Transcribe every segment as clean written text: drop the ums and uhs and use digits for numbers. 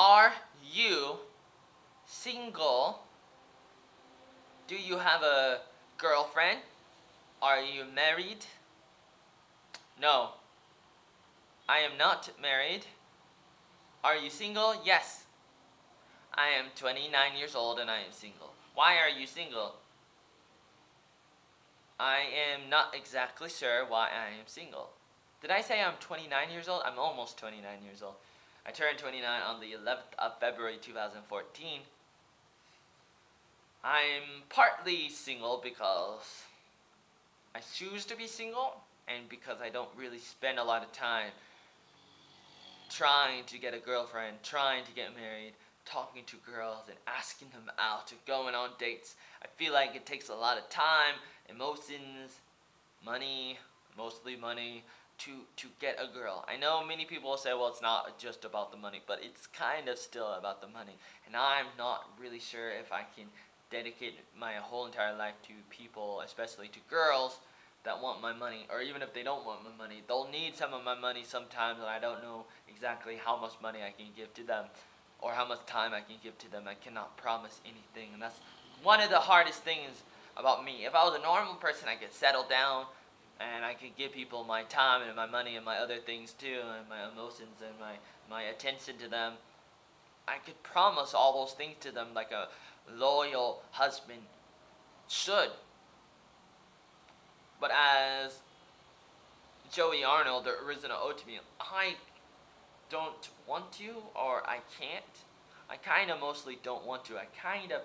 Are you single? Do you have a girlfriend? Are you married? No, I am not married. Are you single? Yes, I am 29 years old and I am single. Why are you single? I am not exactly sure why I am single. Did I say I'm 29 years old? I'm almost 29 years old. I turned 29 on the 11th of February 2014. I'm partly single because I choose to be single and because I don't really spend a lot of time trying to get a girlfriend, trying to get married, talking to girls and asking them out, going on dates. I feel like it takes a lot of time, emotions, money, mostly money, to get a girl. I know many people will say, well, it's not just about the money, but it's kind of still about the money. And I'm not really sure if I can dedicate my whole entire life to people, especially to girls, that want my money, or even if they don't want my money, they'll need some of my money sometimes, and I don't know exactly how much money I can give to them, or how much time I can give to them. I cannot promise anything, and that's one of the hardest things about me. If I was a normal person, I could settle down, and I could give people my time, and my money, and my other things too, and my emotions, and my attention to them. I could promise all those things to them like a loyal husband should. But as Joey Arnold, the original Oatmeal, I don't want to, or I can't. I kind of mostly don't want to. I kind of,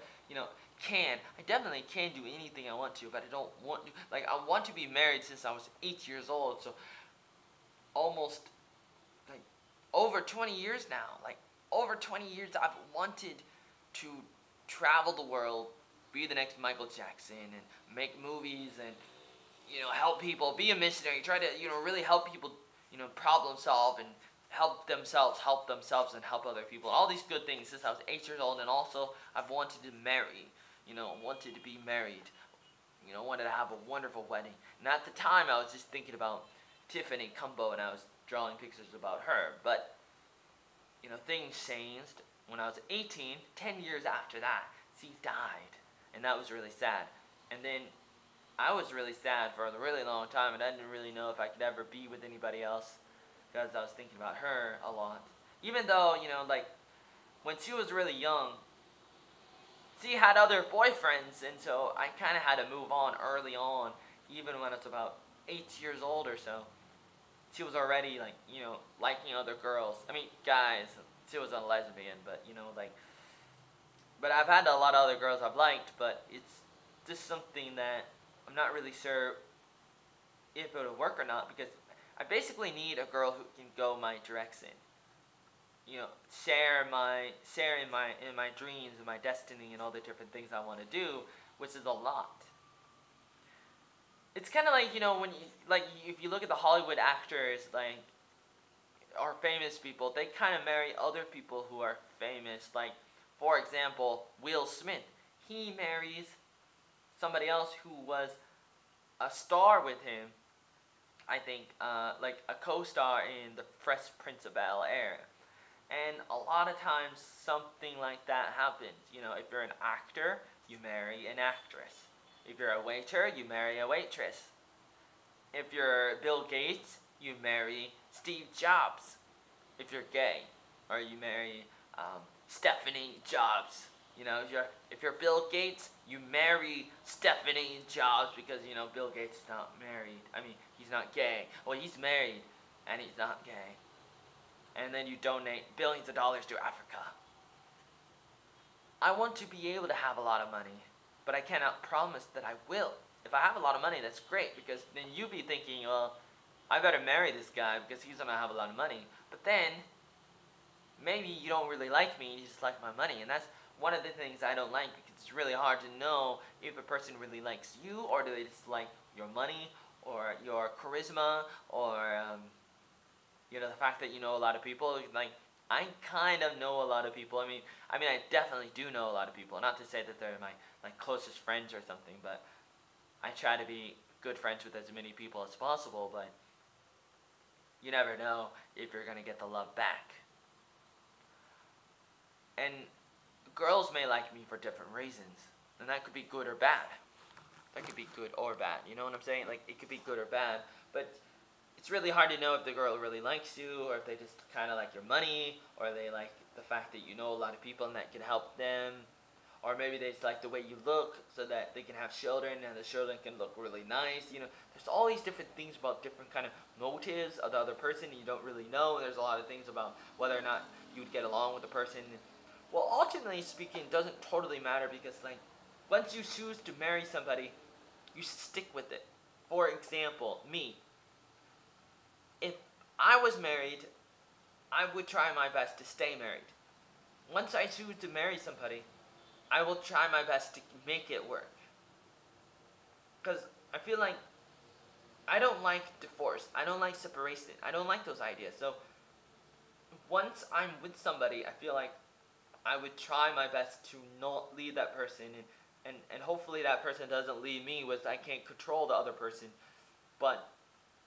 can. I definitely can do anything I want to, but I don't want to. Like, I want to be married since I was 8 years old, so almost, like, over 20 years now. Like, over 20 years I've wanted to travel the world, be the next Michael Jackson, and make movies, and help people, be a missionary, try to, really help people, problem solve and help themselves, and help other people. All these good things since I was 8 years old, and also I've wanted to marry, wanted to be married, wanted to have a wonderful wedding. And at the time, I was just thinking about Tiffany, Cumbo, and I was drawing pictures about her. But, things changed. When I was 18, 10 years after that, she died. And that was really sad. And then I was really sad for a really long time, and I didn't really know if I could ever be with anybody else because I was thinking about her a lot. Even though, like, when she was really young, she had other boyfriends, and so I kind of had to move on early on, even when I was about 8 years old or so. She was already, like, liking other girls. I mean, guys. She was a lesbian, but, but I've had a lot of other girls I've liked, but it's just something that I'm not really sure if it would work or not, because I basically need a girl who can go my direction. Share in my dreams and my destiny and all the different things I want to do, which is a lot. It's kind of like, when if you look at the Hollywood actors, like, or famous people, they kind of marry other people who are famous. Like, for example, Will Smith. He marries somebody else who was a star with him, I think, like a co-star in The Fresh Prince of Bel-Air. And a lot of times something like that happens. If you're an actor, you marry an actress. If you're a waiter, you marry a waitress. If you're Bill Gates, you marry Steve Jobs. If you're gay, or you marry Stephanie Jobs. If you're Bill Gates, you marry Stephanie Jobs because, Bill Gates is not married. I mean, he's not gay. Well, he's married, and he's not gay. And then you donate billions of dollars to Africa. I want to be able to have a lot of money, but I cannot promise that I will. If I have a lot of money, that's great, because then you'll be thinking, well, I better marry this guy because he's going to have a lot of money. But then, maybe you don't really like me, you just like my money. And that's one of the things I don't like, because it's really hard to know if a person really likes you, or do they just like your money, or your charisma, or, the fact that you know a lot of people. Like, I kind of know a lot of people. I mean, I definitely do know a lot of people. Not to say that they're my closest friends or something, but I try to be good friends with as many people as possible, but you never know if you're going to get the love back. And girls may like me for different reasons, and that could be good or bad. That could be good or bad, you know what I'm saying? Like, it could be good or bad, but it's really hard to know if the girl really likes you, or if they just kind of like your money, or they like the fact that you know a lot of people and that can help them, or maybe they just like the way you look so that they can have children and the children can look really nice. You know, there's all these different things about different kind of motives of the other person you don't really know. There's a lot of things about whether or not you would get along with the person. Well, ultimately speaking, it doesn't totally matter, because like once you choose to marry somebody, you stick with it. For example, me. If I was married, I would try my best to stay married. Once I choose to marry somebody, I will try my best to make it work. Because I feel like I don't like divorce. I don't like separation. I don't like those ideas. So once I'm with somebody, I feel like I would try my best to not leave that person, and hopefully that person doesn't leave me, with I can't control the other person. But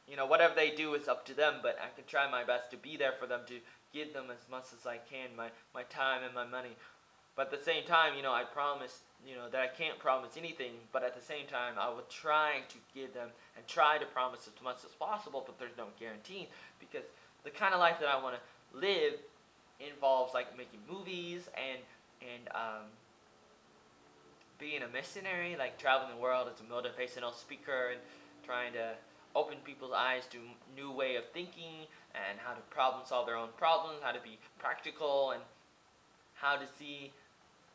you know, whatever they do is up to them, but I can try my best to be there for them, to give them as much as I can, my time and my money. But at the same time, you know, I promise, you know, that I can't promise anything, but at the same time, I will try to give them and try to promise as much as possible, but there's no guarantee, because the kind of life that I want to live involves like making movies and being a missionary, like traveling the world as a motivational speaker and trying to open people's eyes to new way of thinking and how to problem solve their own problems, how to be practical, and how to see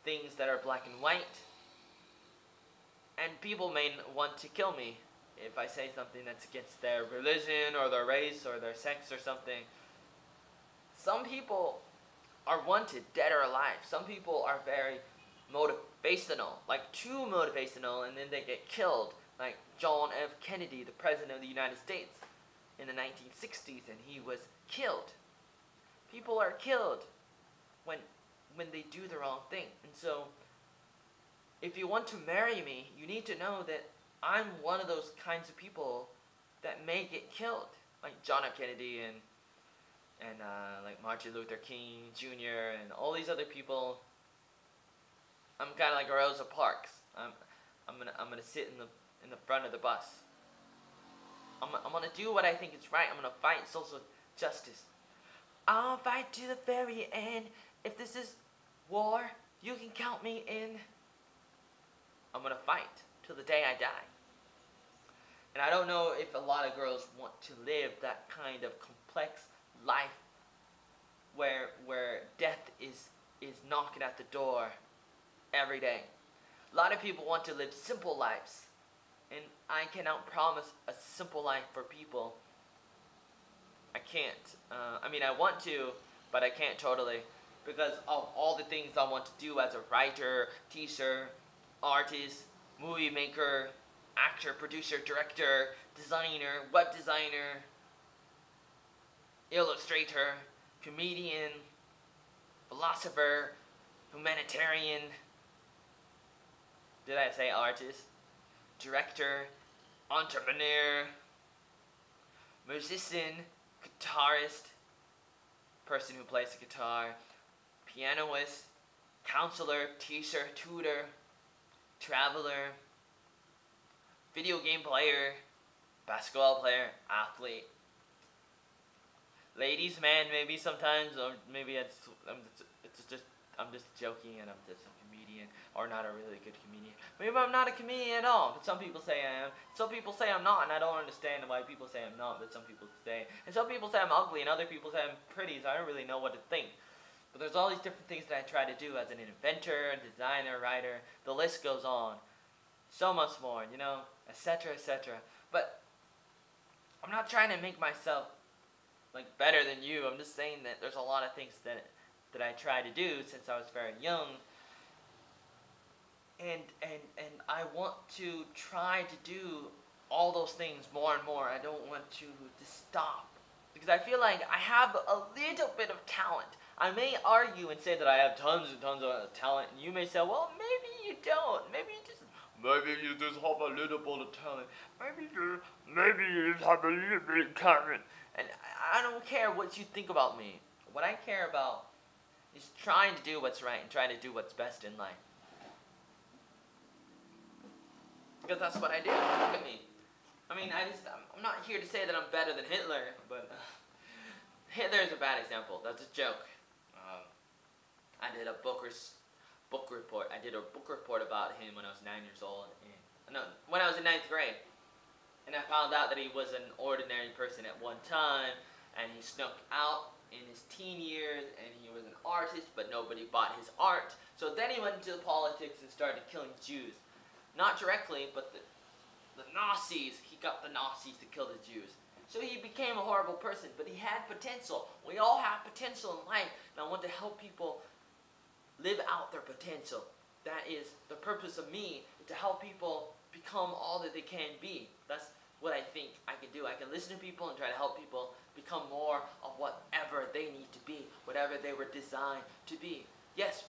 things that are black and white. And people may want to kill me if I say something that's against their religion or their race or their sex or something. Some people are wanted, dead or alive. Some people are very motivational, like too motivational, and then they get killed. Like John F. Kennedy, the President of the United States in the 1960s, and he was killed. People are killed when they do the wrong thing. And so, if you want to marry me, you need to know that I'm one of those kinds of people that may get killed, like John F. Kennedy and like Martin Luther King Jr. and all these other people. I'm kind of like Rosa Parks. I'm gonna sit in the front of the bus. I'm gonna do what I think is right. I'm gonna fight social justice. I'll fight to the very end. If this is war, you can count me in. I'm gonna fight till the day I die. And I don't know if a lot of girls want to live that kind of complex life where death is knocking at the door every day. A lot of people want to live simple lives, and I cannot promise a simple life for people. I can't. I mean, I want to, but I can't totally, because of all the things I want to do as a writer, teacher, artist, movie maker, actor, producer, director, designer, web designer, illustrator, comedian, philosopher, humanitarian. Did I say artist? Director, entrepreneur, musician, guitarist, person who plays the guitar, pianist, counselor, teacher, tutor, traveler, video game player, basketball player, athlete, ladies man maybe sometimes, or maybe I'm just joking and I'm just a comedian, or not a really good comedian. Maybe I'm not a comedian at all, but some people say I am. Some people say I'm not, and I don't understand why people say I'm not, but some people say. And some people say I'm ugly, and other people say I'm pretty, so I don't really know what to think. But there's all these different things that I try to do as an inventor, designer, writer. The list goes on. So much more, you know, etc., etc. But I'm not trying to make myself like better than you. I'm just saying that there's a lot of things that I try to do since I was very young. And I want to try to do all those things more and more. I don't want to stop, because I feel like I have a little bit of talent. I may argue and say that I have tons and tons of talent, and you may say, well, maybe you don't. Maybe you just have a little bit of talent. Maybe you just have a little bit of talent. And I don't care what you think about me. What I care about is Just trying to do what's right and trying to do what's best in life. Because that's what I do. Look at me. I mean, I'm not here to say that I'm better than Hitler, but Hitler is a bad example. That's a joke. I did a book report. I did a book report about him when I was 9 years old. When I was in 9th grade. And I found out that he was an ordinary person at one time, and he snuck out in his teen years, and he was an artist, but nobody bought his art. So then he went into politics and started killing Jews. Not directly, but the Nazis, he got the Nazis to kill the Jews. So he became a horrible person, but he had potential. We all have potential in life, and I want to help people live out their potential. That is the purpose of me, to help people become all that they can be. That's what I think I can do. I can listen to people and try to help people become more of whatever they need to be, whatever they were designed to be. Yes,